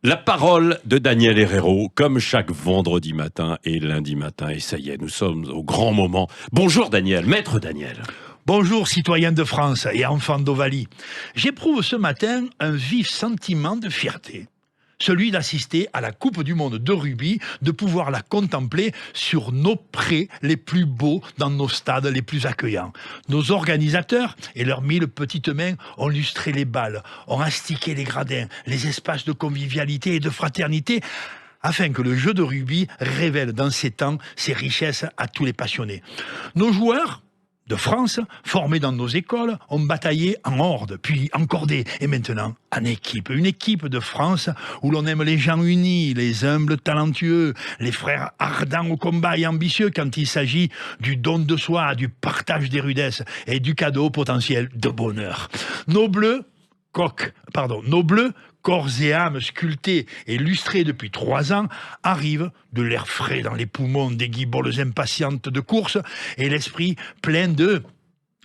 La parole de Daniel Herrero, comme chaque vendredi matin et lundi matin. Et ça y est, nous sommes au grand moment. Bonjour Daniel, maître Daniel. Bonjour citoyens de France et enfants d'Ovalie. J'éprouve ce matin un vif sentiment de fierté. Celui d'assister à la Coupe du Monde de rugby, de pouvoir la contempler sur nos prés les plus beaux, dans nos stades les plus accueillants. Nos organisateurs et leurs 1000 petites mains ont lustré les balles, ont astiqué les gradins, les espaces de convivialité et de fraternité, afin que le jeu de rugby révèle dans ces temps ses richesses à tous les passionnés. Nos joueurs de France, formés dans nos écoles, ont bataillé en horde, puis en cordée, et maintenant en équipe. Une équipe de France où l'on aime les gens unis, les humbles talentueux, les frères ardents au combat et ambitieux quand il s'agit du don de soi, du partage des rudesses et du cadeau potentiel de bonheur. Nos bleus, corps et âme sculptés et lustrés depuis 3 ans, arrivent de l'air frais dans les poumons des guiboles impatientes de course et l'esprit plein de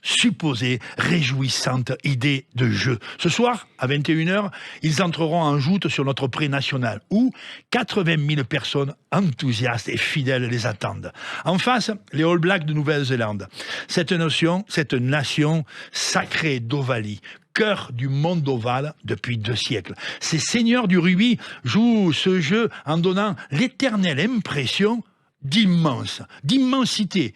supposées réjouissantes idées de jeu. Ce soir, à 21h, ils entreront en joute sur notre pré national, où 80 000 personnes enthousiastes et fidèles les attendent. En face, les All Blacks de Nouvelle-Zélande. Cette nation sacrée d'Ovalie, cœur du monde ovale depuis 2 siècles. Ces seigneurs du rugby jouent ce jeu en donnant l'éternelle impression d'immensité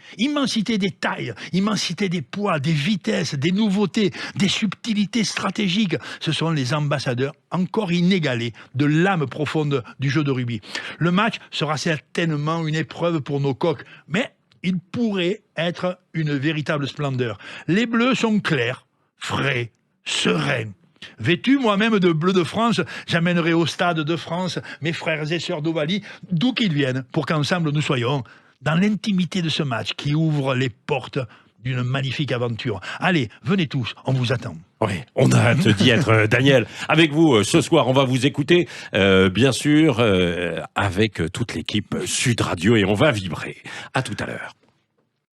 des tailles, immensité des poids, des vitesses, des nouveautés, des subtilités stratégiques. Ce sont les ambassadeurs encore inégalés de l'âme profonde du jeu de rugby. Le match sera certainement une épreuve pour nos coqs, mais il pourrait être une véritable splendeur. Les bleus sont clairs, frais, serein. Vêtu moi-même de bleu de France, j'amènerai au stade de France mes frères et sœurs d'Ovalie, d'où qu'ils viennent, pour qu'ensemble nous soyons dans l'intimité de ce match qui ouvre les portes d'une magnifique aventure. Allez, venez tous, on vous attend. Oui, on a hâte d'y être, Daniel. Avec vous, ce soir, on va vous écouter, bien sûr, avec toute l'équipe Sud Radio et on va vibrer. À tout à l'heure.